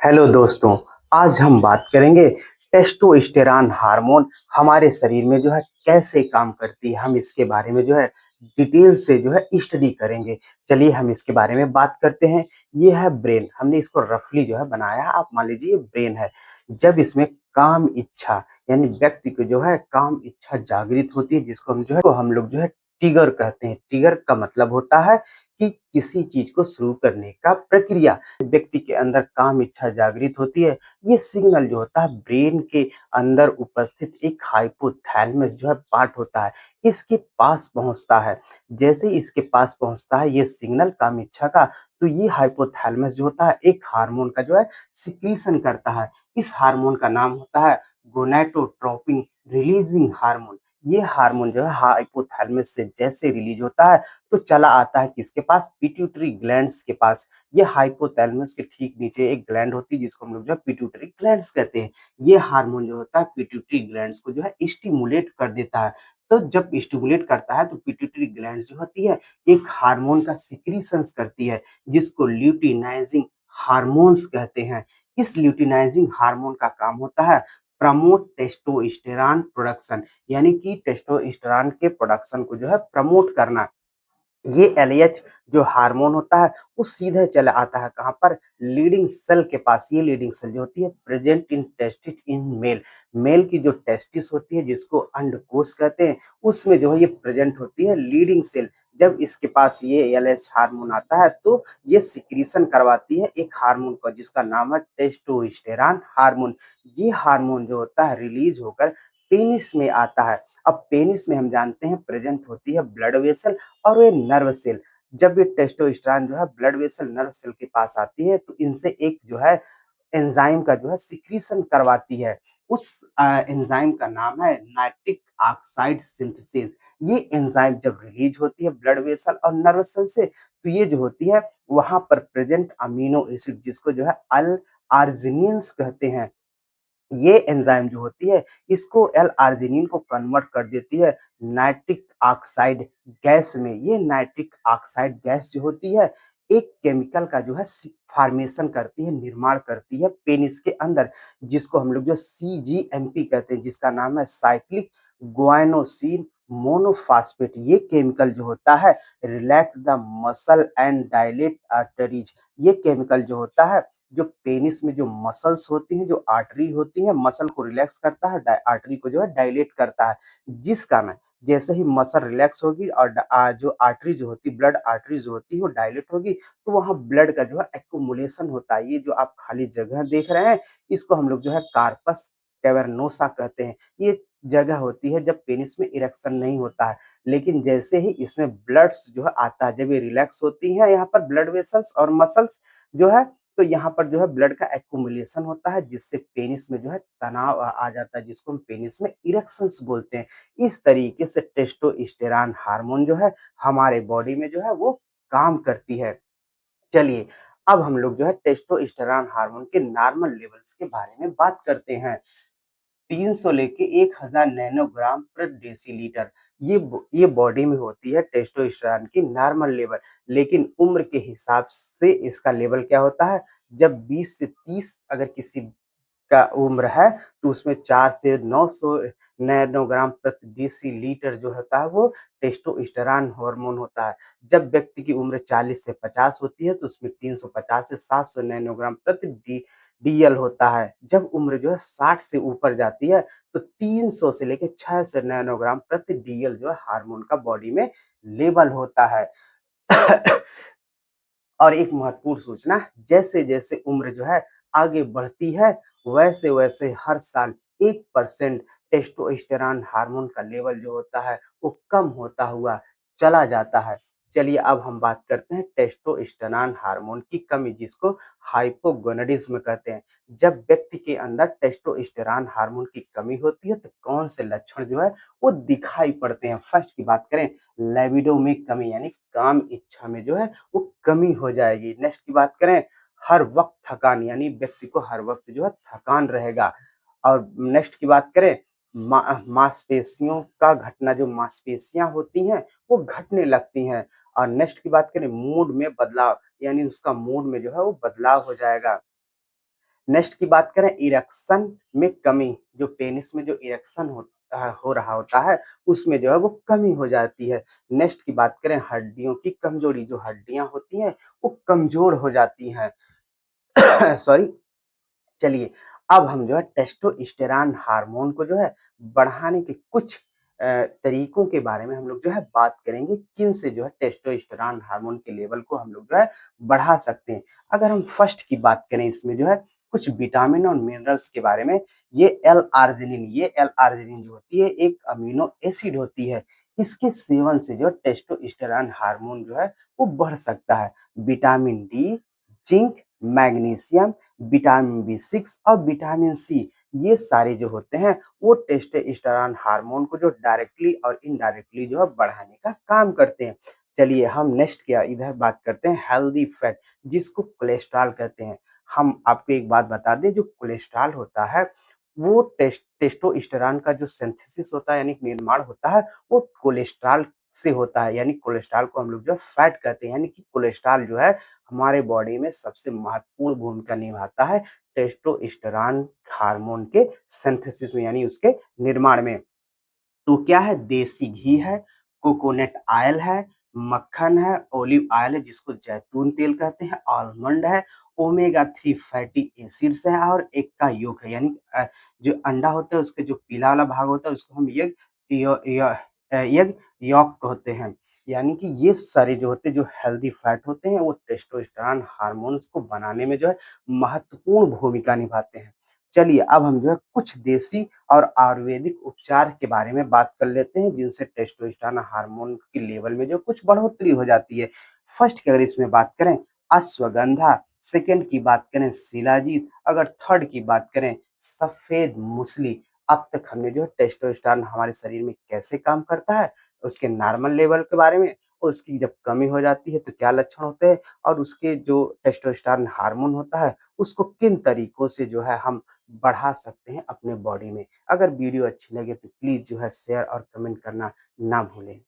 Hello दोस्तों, आज हम बात करेंगे टेस्टोस्टेरॉन हार्मोन हमारे शरीर में जो है कैसे काम करती है। हम इसके बारे में जो है डिटेल से जो है स्टडी करेंगे। चलिए हम इसके बारे में बात करते हैं। ये है ब्रेन, हमने इसको रफली जो है बनाया है। आप मान लीजिए ये ब्रेन है। जब इसमें काम इच्छा यानी व्यक्ति को जो है काम इच्छा जागृत होती है, जिसको हम लोग जो है ट्रिगर कहते हैं। ट्रिगर का मतलब होता है कि किसी चीज को शुरू करने का प्रक्रिया। व्यक्ति के अंदर काम इच्छा जागृत होती है। ये सिग्नल जो होता है ब्रेन के अंदर उपस्थित एक हाइपोथैलेमस जो है पार्ट होता है, इसके पास पहुंचता है। जैसे ही इसके पास पहुंचता है ये सिग्नल काम इच्छा का, तो ये हाइपोथैलेमस जो होता है एक हार्मोन का जो है सिक्रीशन करता है। इस हार्मोन का नाम होता है गोनाडोट्रोपिन रिलीजिंग हार्मोन। ये हार्मोन जो है हाइपोथैलेमस से जैसे रिलीज होता है तो चला आता है किसके पास, पिट्यूटरी ग्लैंड्स के पास। ये हाइपोथैलेमस के ठीक नीचे एक ग्लैंड होती है जिसको हम लोग जो है पिट्यूटरी ग्लैंड्स कहते हैं। ये हार्मोन जो होता है पिट्यूटरी ग्लैंड्स को जो है स्टिमुलेट कर देता है। तो जब स्टिमुलेट करता है तो पिट्यूटरी ग्लैंड जो होती है एक हार्मोन का सिक्रीशंस करती है, जिसको ल्यूटिनाइजिंग हार्मोन्स कहते हैं। इस ल्यूटिनाइजिंग हार्मोन का काम होता है प्रमोट टेस्टोस्टेरॉन प्रोडक्शन, यानी कि टेस्टोस्टेरॉन के प्रोडक्शन को जो है प्रमोट करना। ये एलएच जो हार्मोन होता है वो सीधे चला आता है कहाँ पर, लीडिंग सेल के पास। ये लीडिंग सेल जो होती है present in testis in male. Male की जो टेस्टिस होती है जिसको अंडकोश कहते हैं, उसमें जो है ये प्रेजेंट होती है लीडिंग सेल। जब इसके पास ये एलएच हार्मोन आता है तो ये सिक्रीशन करवाती है एक हार्मोन का जिसका नाम है टेस्टोस्टेरॉन हार्मोन। ये हार्मोन जो होता है रिलीज होकर पेनिस में आता है। अब पेनिस में हम जानते हैं प्रेजेंट होती है ब्लड वेसल और ये नर्व सेल। जब ये टेस्टोस्टेरोन जो है ब्लड वेसल नर्व सेल के पास आती है तो इनसे एक जो है एंजाइम का जो है सिक्रीशन करवाती है। उस एंजाइम का नाम है नाइट्रिक ऑक्साइड सिंथेसिस। ये एंजाइम जब रिलीज होती है ब्लड वेसल और नर्व सेल से तो ये जो होती है वहां पर प्रेजेंट अमीनो एसिड जिसको जो है अल आर्जिनिन्स कहते हैं, ये एंजाइम जो होती है इसको एल आर्जिनिन को कन्वर्ट कर देती है नाइट्रिक ऑक्साइड गैस में। ये नाइट्रिक ऑक्साइड गैस जो होती है एक केमिकल का जो है फॉर्मेशन करती है, निर्माण करती है पेनिस के अंदर, जिसको हम लोग जो सीजीएमपी कहते हैं, जिसका नाम है साइक्लिक ग्वाइनोसिन मोनोफॉस्फेट। ये केमिकल जो होता है relax the muscle and dilate arteries. ये केमिकल जो होता है जो पेनिस में जो मसल्स होती हैं, जो आर्टरी होती हैं, मसल को रिलैक्स करता है, आर्टरी को जो है डायलेट करता है। जिस कारण जैसे ही मसल रिलैक्स होगी और जो आर्टरी जो होती है, ब्लड आर्टरी जो होती है वो डायलेट होगी, तो वहाँ ब्लड का जो है एक्युमुलेशन होता है। ये जो आप खाली जगह देख रहे हैं इसको हम लोग जो है कार्पस कैवर्नोसा कहते हैं। ये जगह होती है जब पेनिस में इरेक्शन नहीं होता है, लेकिन जैसे ही इसमें ब्लड्स जो है आता है, जब ये रिलैक्स होती है यहाँ पर ब्लड वेसल्स और मसल्स जो है, तो यहाँ पर जो है ब्लड का एक्युमुलेशन होता है जिससे पेनिस में जो है तनाव आ जाता है, जिसको हम पेनिस में इरेक्शंस बोलते हैं। इस तरीके से टेस्टोस्टेरॉन हार्मोन जो है हमारे बॉडी में जो है वो काम करती है। चलिए अब हम लोग जो है टेस्टोस्टेरॉन हार्मोन के नॉर्मल लेवल्स के बारे में बात करते हैं। 300 लेके 1000 नैनोग्राम प्रति डेसीलीटर, ये बॉडी में होती है टेस्टोस्टेरोन की नॉर्मल लेवल। लेकिन उम्र के हिसाब से इसका लेवल क्या होता है, जब 20 से 30 अगर किसी का उम्र है तो उसमें 4 से 900 नैनोग्राम प्रति डेसीलीटर जो होता है वो टेस्टोस्टेरोन हार्मोन होता है। जब व्यक्ति की उम्र 40 से 50 होती है तो उसमें 350 से 700 नैनोग्राम प्रति डीएल होता है। जब उम्र जो है 60 से ऊपर जाती है तो 300 से लेके 600 नैनोग्राम प्रति डीएल जो है हार्मोन का बॉडी में लेवल होता है। और एक महत्वपूर्ण सूचना, जैसे-जैसे उम्र जो है आगे बढ़ती है, वैसे-वैसे हर साल 1% टेस्टोस्टेरोन हार्मोन का लेवल जो होता है, वो कम होता हुआ चला जाता है। चलिए अब हम बात करते हैं टेस्टोस्टेरोन हार्मोन की कमी, जिसको हाइपोगोनाडिज्म कहते हैं। जब व्यक्ति के अंदर टेस्टोस्टेरोन हार्मोन की कमी होती है, तो कौन से लक्षण जो है वो दिखाई पड़ते हैं। फर्स्ट की बात करें, लिबिडो में कमी यानी काम इच्छा में जो है वो कमी हो जाएगी। नेक्स्ट की बात करें, हर वक्त थकान यानी व्यक्ति को हर वक्त जो है थकान रहेगा। और नेक्स्ट की बात करें, मांसपेशियों का घटना, जो मांसपेशियां होती हैं वो घटने लगती हैं। और नेक्स्ट की बात करें, मूड में बदलाव यानी उसका मूड में जो है वो बदलाव हो जाएगा। नेक्स्ट की बात करें इरेक्शन में कमी, जो पेनिस में जो इरेक्शन हो रहा होता है, उसमें जो है वो कमी हो जाती है। नेक्स्ट की बात करें हड्डियों की कमज़ोरी, जो हड्डियाँ होती हैं, वो कमज़ोर हो जाती हैं। सॉरी। चलिए, अब हम जो है टेस्टोस्टेरोन हार्मोन को जो है बढ़ाने के कुछ तरीकों के बारे में हम लोग जो है बात करेंगे, किनसे जो है टेस्टोस्टेरोन हार्मोन के लेवल को हम लोग जो है बढ़ा सकते हैं। अगर हम फर्स्ट की बात करें इसमें जो है कुछ विटामिन और मिनरल्स के बारे में, ये एल-आर्जिनिन जो होती है एक अमीनो एसिड होती है। इसके सेवन से जो टेस्टोस्टेरोन हार्मोन जो है वो बढ़ सकता है। Vitamin D, zinc, magnesium, vitamin बी6 और विटामिन सी, ये सारे जो होते हैं वो टेस्टोस्टेरोन हार्मोन को जो डायरेक्टली और इनडायरेक्टली जो है बढ़ाने का काम करते हैं। चलिए हम नेक्स्ट क्या इधर बात करते हैं हेल्दी फैट, जिसको कोलेस्ट्रॉल कहते हैं। हम आपको एक बात बता दें, जो कोलेस्ट्रॉल होता है वो टेस्टोस्टेरोन का जो सिंथेसिस होता है यानी कि निर्माण होता है, वो कोलेस्ट्रॉल से होता है। यानी कोलेस्ट्रॉल को हम लोग जो है फैट कहते हैं, यानी कि कोलेस्ट्रॉल जो है हमारे बॉडी में सबसे महत्वपूर्ण भूमिका निभाता है टेस्टोस्टेरोन हार्मोन के सिंथेसिस में, यानी उसके निर्माण में। तो क्या है, देसी घी है, कोकोनट ऑयल है, मक्खन है, ऑलिव ऑयल है जिसको जैतून तेल कहते हैं, आलमंड है, ओमेगा 3 फैटी एसिड्स है और एग का yolk है। यानी जो अंडा होता है उसके जो पीला वाला भाग होता है उसको हम एग यॉक कहते हैं। यानी कि ये सारे जो होते हैं जो हेल्दी फैट होते हैं वो टेस्टोस्टेरोन हार्मोन्स को बनाने में जो है महत्वपूर्ण भूमिका निभाते हैं। चलिए अब हम जो है कुछ देसी और आयुर्वेदिक उपचार के बारे में बात कर लेते हैं, जिनसे टेस्टोस्टेरोन हार्मोन की लेवल में जो कुछ बढ़ोतरी हो जाती है। फर्स्ट की अगर इसमें बात करें अश्वगंधा, सेकंड की बात करें शिलाजीत, अगर थर्ड की बात करें सफेद मूसली। अब तक हमने जो है टेस्टोस्टेरोन हमारे शरीर में कैसे काम करता है, उसके नॉर्मल लेवल के बारे में, और उसकी जब कमी हो जाती है तो क्या लक्षण होते हैं, और उसके जो टेस्टोस्टेरोन हार्मोन होता है उसको किन तरीकों से जो है हम बढ़ा सकते हैं अपने बॉडी में। अगर वीडियो अच्छी लगे तो प्लीज़ जो है शेयर और कमेंट करना ना भूलें।